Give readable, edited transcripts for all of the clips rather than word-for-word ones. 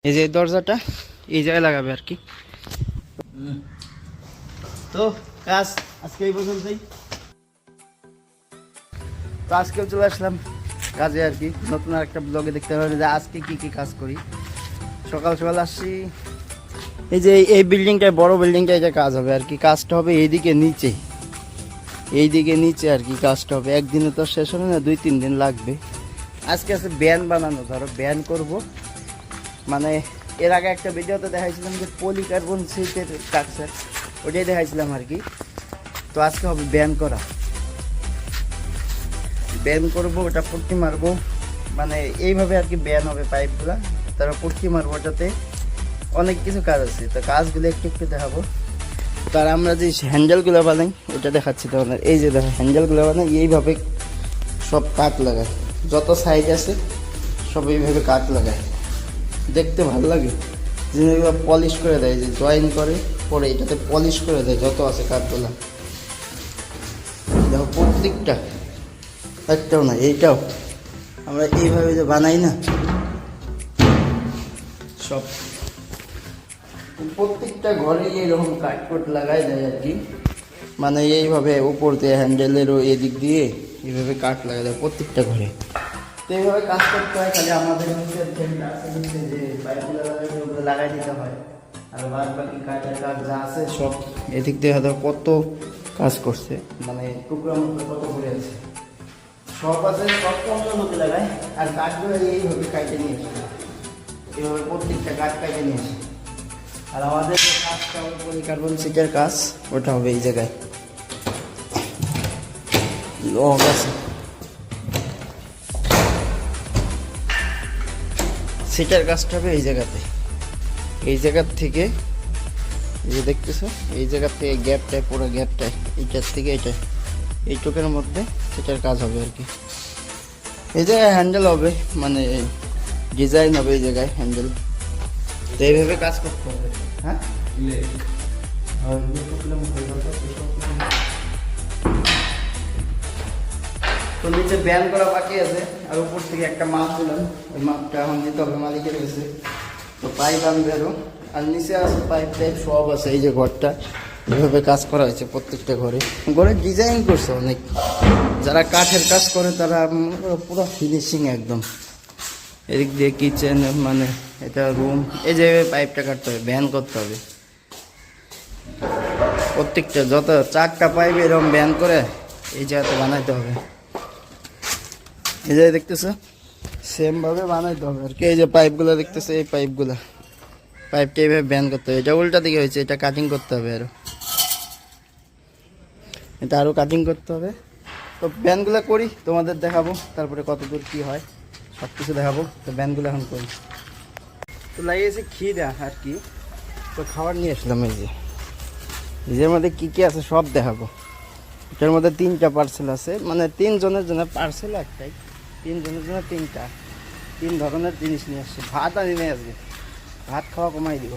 এই যে দরজাটা এই জায়গায় লাগাবে আর কি। তো কাজ আজকে এই পর্যন্তই। তো আজকেও চলে আসলাম কাজে আর কি, নতুন আর একটা ব্লগে দেখতে পাবেন যে আজকে কি কি কাজ করি। সকাল সকাল আসছি, এই যে এই বিল্ডিংটায়, বড় বিল্ডিংটা, এটা কাজ হবে আর কি। কাজটা হবে এইদিকে নিচে, এইদিকে নিচে আর কি কাজটা হবে। একদিনে তো শেষ হবে না, 2-3 দিন লাগবে। আজকে আছে ব্যান বানানো, ধরো ব্যান করব। মানে এর আগে একটা ভিডিওতে দেখাইছিলাম যে পলিকার্বন শিটের স্ট্রাকচার, ওটাই দেখাইছিলাম আর কি। তো আজকে হবে ব্যান করা, ব্যান করব, ওটা পট্টি মারবো। মানে এইভাবে আর কি ব্যান হবে পাইপগুলা, তারপর পট্টি মারবো। ওটাতে অনেক কিছু কাজ আছে, তো কাজগুলো একটু একটু দেখাবো। তার আমরা যে হ্যান্ডেলগুলো বানাই ওটা দেখাচ্ছি তোমাদের। এই যে দেখো হ্যান্ডেলগুলো বানাই এইভাবে, সব কাট লাগায়, যত সাইজ আছে সব এইভাবে কাট লাগায়, দেখতে ভালো লাগে। জিনিসগুলো পলিশ করে দেয়, যে জয়েন করে পরে এটাতে পলিশ করে দেয় যত আছে কাঠগুলো। দেখো প্রত্যেকটা, একটাও না, এইটাও আমরা এইভাবে যে বানাই না, সব প্রত্যেকটা ঘরে এইরকম কাঠকোট লাগাই দেয় আর কি। মানে এইভাবে উপর দিয়ে হ্যান্ডেলেরও এদিক দিয়ে এইভাবে কাঠ লাগাই দেয় প্রত্যেকটা ঘরে। তো এইভাবে কাজ করতে হয়। খালি আমাদের যে পাইপগুলো লাগাই দিতে হয়, আর বাদ বাকি কাঠের কাজ যা আছে সব এদিক দিয়ে হয়তো কত কাজ করছে, মানে টুকরা মতো কত করে আছে সব আছে, সব পনেরো মতো লাগায়। আর কাঠগুলো এইভাবে কাটে নিয়ে আসে, এইভাবে প্রত্যেকটা কাঠ কাটে নিয়ে আসে। আর আমাদের যে কাজটা হবে পলিকার্বন শিটের কাজ, ওটা হবে এই জায়গায় লগ আছে। শিটের কাজটা হবে এই জায়গাতে, এই জায়গার থেকে, এই যে দেখতেছো, এই জায়গার থেকে গ্যাপটায়, পুরো গ্যাপটায়, এইটার থেকে এটা, এইটুকের মধ্যে সেটার কাজ হবে আর কি। এই জায়গায় হ্যান্ডেল হবে, মানে ডিজাইন হবে এই জায়গায় হ্যান্ডেল। তো এইভাবে কাজ করতে হবে। হ্যাঁ, তো নিচে ব্যান করা বাকি আছে, আর উপর থেকে একটা মাপ দিলাম, ওই মাপটা এখন দিতে হবে মালিকের কাছে। তো পাইপ আনবে আরো, আর নিচে আছে পাইপ টাইপ সব আছে। এই যে ঘরটা এভাবে কাজ করা হয়েছে, প্রত্যেকটা ঘরে ঘরে ডিজাইন করছে অনেক। যারা কাঠের কাজ করে তারা পুরো ফিনিশিং একদম। এদিক দিয়ে কিচেন, মানে এটা রুম, এই যে পাইপটা কাটতে হবে, ব্যান করতে হবে প্রত্যেকটা। যত 4টা পাইপ এরকম ব্যান করে এই জায়গাতে বানাইতে হবে। এই যে দেখতেছো সেম ভাবে বানাইতে হবে আর কি। এই যে পাইপগুলো দেখতেছো, এই পাইপটা এইভাবে ব্যান করতে হবে। এটা উল্টা দিকে হয়েছে, এটা কাটিং করতে হবে, এটা আরো কাটিং করতে হবে। তো ব্যানগুলো করি, তোমাদের দেখাবো, তারপরে কতদূর কি হয় সব কিছু দেখাবো। তো ব্যানগুলো এখন করি। তো লাগিয়েছি খিদা আর কি, তো খাবার নিয়ে আসলাম। এই যে নিজের মধ্যে কি কি আছে সব দেখাবো। এটার মধ্যে 3টা পার্সেল আছে, মানে 3 জনের জন্য পার্সেল একটাই, 3 জনের জন্য 3টা, 3 ধরনের জিনিস নিয়ে আসছে। ভাত আনি নিয়ে আসবে, ভাত খাওয়া কমাই দিব,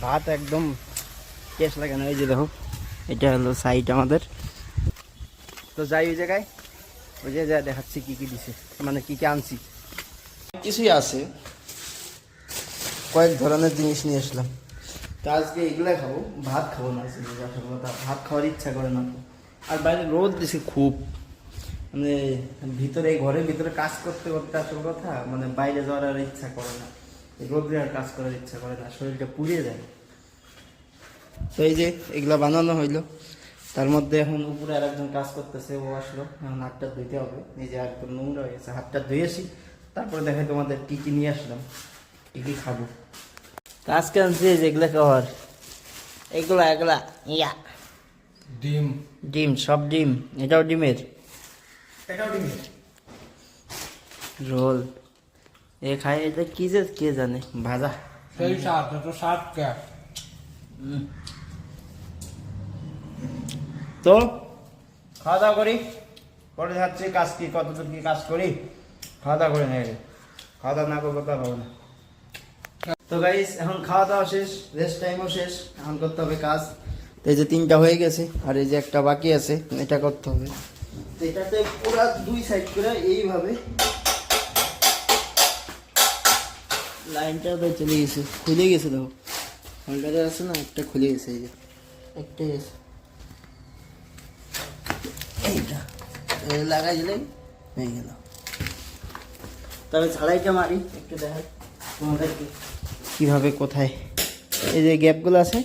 ভাত একদম টেস্ট লাগে না। এই যে দেখো এটা হলো সাইট আমাদের। তো যাই ওই জায়গায়, ওই যে যা দেখাচ্ছি কি কি দিছে, মানে কি কি আনছি। কিছুই আছে, কয়েক ধরনের জিনিস নিয়ে আসলাম। তো আজকে এগুলাই খাবো, ভাত খাবো না। ভাত খাওয়ার ইচ্ছা করে না। আর বাইরে রোদ দিছে খুব, মানে ভিতরে, এই ঘরের ভিতরে কাজ করতে করতে আসল কথা, মানে বাইরে যাওয়ার আর ইচ্ছা করে না। রোদে আর কাজ করার ইচ্ছা করে না, শরীরটা পুড়িয়ে যায়। তো এই যে এগুলা বানানো হইলো, তার মধ্যে এখন উপরে আর একজন কাজ করতেছে, ও আসলো, এখন হাতটা ধুইতে হবে। নিজে একদম নোংরা হয়ে গেছে, হাতটা ধুয়েছি। তারপরে দেখাই তোমাদের কি কি নিয়ে আসলাম, কি কি খাবো। তো আজকে আনছি এই যে এগুলা খাওয়ার, এগুলা ইয়া ডিম, ডিম, সব ডিম। এটাও ডিমের, রোল এ খায়। এটা কি যে কে জানে, ভাজা। সেই স্বাদ, তো স্বাদ কে। তো খাওয়া দাওয়া করি, করে যাচ্ছি কাজ কি, কতদূর কি কাজ করি, খাওয়া দাওয়া করে নেই। খাওয়া দাওয়া না করবো তা হবে না। তো গাইস এখন খাওয়া দাওয়া শেষ, রেস্ট টাইমও শেষ, এখন করতে হবে কাজ। তো এই যে 3টা হয়ে গেছে, আর এই যে একটা বাকি আছে, এটা করতে হবে। তো এটাতে পুরো 2 সাইড করে এইভাবে লাইনটাও তো চলে গেছে, খুলে গেছে দেখো, হোল্ডারে আছে না, একটা খুলে গেছে, এই যে একটাই গেছে, এইটা লাগাই দিলেই হয়ে গেল। তবে ঝাড়াইটা মারি একটু দেখাই তোমাদেরকে কীভাবে কোথায় এই যে গ্যাপগুলো আছে,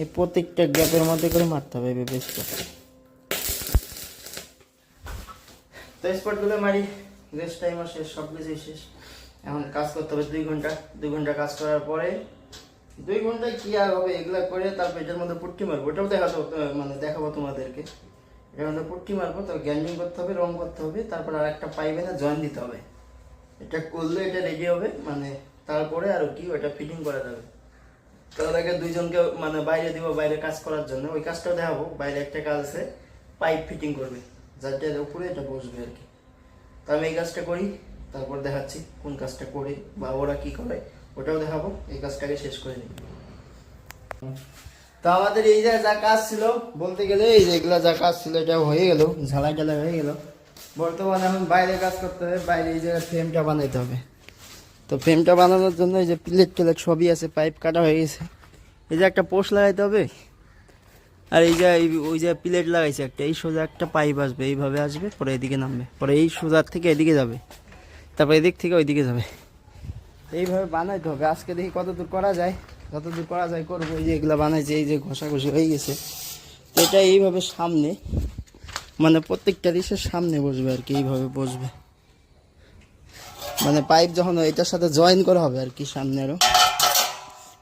এই প্রত্যেকটা গ্যাপের মধ্যে করে মারতে হবে বেশটা। তো স্পটগুলো মারি, রেস্ট টাইমও শেষ, সব কিছুই শেষ। এখন কাজ করতে হবে 2 ঘন্টা কাজ করার পরে 2 ঘন্টায় কি আর হবে, এগুলা করে তারপর এটার মধ্যে পুট্টি মারবো, ওটাও দেখাবো তোমাদেরকে। এটার মধ্যে পুট্টি মারবো, তারপর গ্যান্ডিং করতে হবে, রং করতে হবে, তারপর আর একটা পাইবে না জয়েন দিতে হবে। এটা করলে এটা রেডি হবে, মানে তারপরে আর কি ওটা ফিটিং করা যাবে। তার আগে দুইজনকে মানে বাইরে দিব, বাইরে কাজ করার জন্য, ওই কাজটাও দেখাবো। বাইরে একটা কাজ আছে, পাইপ ফিটিং করবে, যার উপরে এটা বসবে আর কি। তো আমি এই কাজটা করি, তারপর দেখাচ্ছি কোন কাজটা করে বা ওরা কি করে, ওটাও দেখাবো। এই কাজটাকে শেষ করে নিই। তো আমাদের এই যে যা কাজ ছিল, বলতে গেলে এই যে এগুলা যা কাজ ছিল এটা হয়ে গেল, ঝালাই টালাই হয়ে গেল। বর্তমানে এখন বাইরে কাজ করতে হবে, বাইরে এই জায়গায় ফ্রেমটা বানাইতে হবে। তো ফ্রেমটা বানানোর জন্য এই যে প্লেট সবই আছে, পাইপ কাটা হয়ে গেছে। এই যে একটা পোস্ট লাগাইতে হবে, আর এই যে ওই যে প্লেট লাগাইছে একটা, এই সোজা একটা পাইপ আসবে, এইভাবে আসবে, পরে এদিকে নামবে, পরে এই সোজার থেকে এদিকে যাবে, তারপর এদিক থেকে ওইদিকে যাবে। এইভাবে বানাইতে হবে। আজকে দেখি কতদূর করা যায়, যতদূর করা যায় করবো। এই যে এগুলো বানাইছে, এই যে ঘষাঘষি হয়ে গেছে, এটা এইভাবে সামনে, মানে প্রত্যেকটা ডিশের সামনে বসবে আর কি, এইভাবে বসবে। মানে পাইপ যখন এটার সাথে জয়েন করা হবে আর কি, সামনে আরো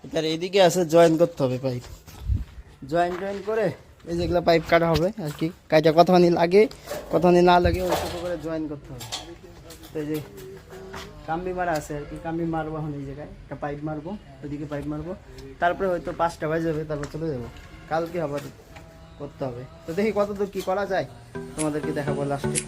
এটার এইদিকে আছে, জয়েন করতে হবে পাইপ, জয়েন করে এই যেগুলো পাইপ কাটা হবে আর কি। কাটা কতখানি লাগে কতখানি না লাগে ওই ছোটো করে জয়েন করতে হবে। তো এই যে কাম্বি মারা আছে আর কি, কাম্বি মারবো এখন এই জায়গায় একটা পাইপ মারবো, ওইদিকে পাইপ মারবো, তারপরে হয়তো 5টা বাজে যাবে, তারপর চলে যাবো। কালকে আবার করতে হবে। তো দেখি কতদূর কি করা যায়, তোমাদেরকে দেখাবো লাস্টে।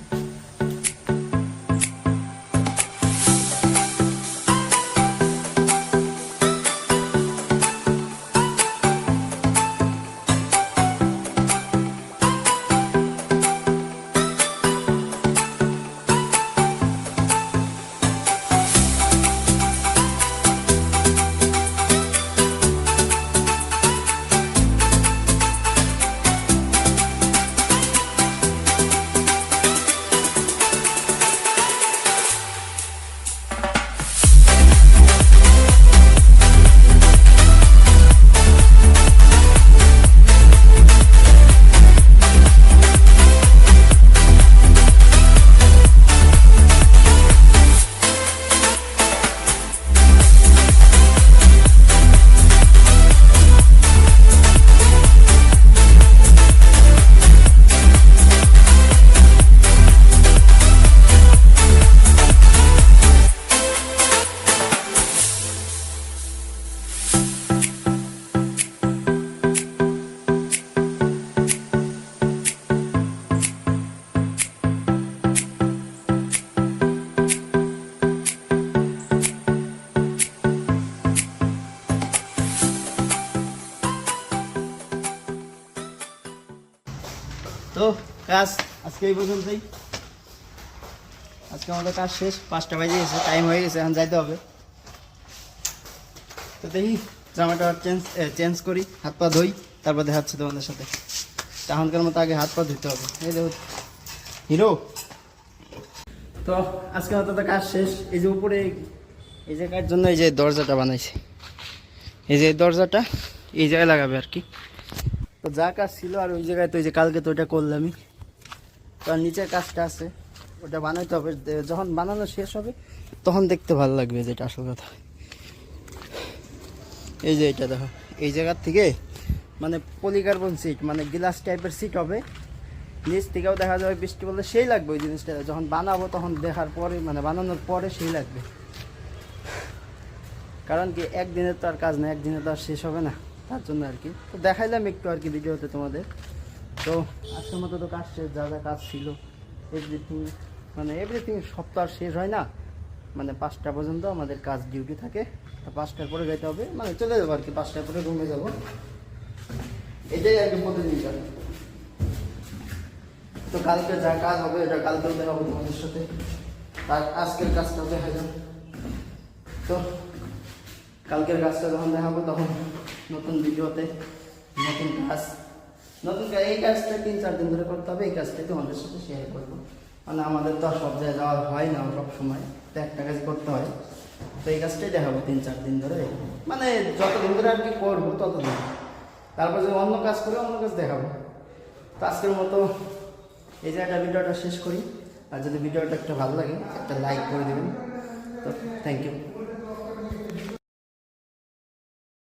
তো কাজ আজকে এই পর্যন্তই। আজকে আমাদের কাজ শেষ, 5টা বাজে গেছে, টাইম হয়ে গেছে, এখন যাইতে হবে। তো দেখি জামাটা চেঞ্জ করি, হাত পা ধুই, তারপর দেখাচ্ছি তোমাদের সাথে। তখনকার মতো আগে হাত পা ধুতে হবে। এই দেখো হিরো। তো আজকে মতো তো কাজ শেষ। এই যে উপরে এই জায়গার জন্য এই যে দরজাটা বানাইছে, এই যে দরজাটা এই জায়গায় লাগাবে আর কি। তো যা কাজ ছিল আর ওই জায়গায়, তো ওই যে কালকে তো ওটা করলামই। তো আর নিচের কাজটা আছে, ওটা বানাইতে হবে। যখন বানানো শেষ হবে তখন দেখতে ভালো লাগবে, যেটা আসল কথা। এই যে এটা দেখো, এই জায়গার থেকে মানে পলিকার্বন সিট, মানে গ্লাস টাইপের সিট হবে, নিচ থেকেও দেখা যাবে, বৃষ্টি পড়লে সেই লাগবে ওই জিনিসটা। যখন বানাবো তখন দেখার পরে, মানে বানানোর পরে সেই লাগবে। কারণ কি একদিনের তো আর কাজ না, একদিনে তো আর শেষ হবে না, তার জন্য আর কি। তো দেখাইলাম একটু আর কি ভিডিওতে তোমাদের। তো আজকের মতো তো কাজ শেষ, যা যা কাজ ছিল এভরিথিং সব তো আর শেষ হয় না। মানে 5টা পর্যন্ত আমাদের কাজ ডিউটি থাকে। তো 5টার পরে যেতে হবে, মানে চলে যাবো আর কি, 5টার পরে রুমে যাবো, এটাই আর কি প্রতিদিনটা। তো কালকে যা কাজ হবে এটা কালকেও দেখাবো তোমাদের সাথে, তার আজকের কাজটাও দেখা যাবে। তো কালকের কাজটা যখন দেখাবো তখন নতুন ভিডিওতে নতুন কাজ এই কাজটা 3-4 দিন ধরে করতে হবে। এই কাজটাই তোমাদের সাথে শেয়ার করবো, মানে আমাদের তো আর সব জায়গায় যাওয়া হয় না সব সময়, তো একটা কাজ করতে হয়। তো এই কাজটাই দেখাবো 3-4 দিন ধরে, মানে যতদিন ধরে আর কি করবো ততদিন। তারপর যদি অন্য কাজ করে অন্য কাজ দেখাবো। তো আজকের মতো এই জায়গাটা ভিডিওটা শেষ করি। আর যদি ভিডিওটা একটা ভালো লাগে একটা লাইক করে দেবেন। তো থ্যাংক ইউ।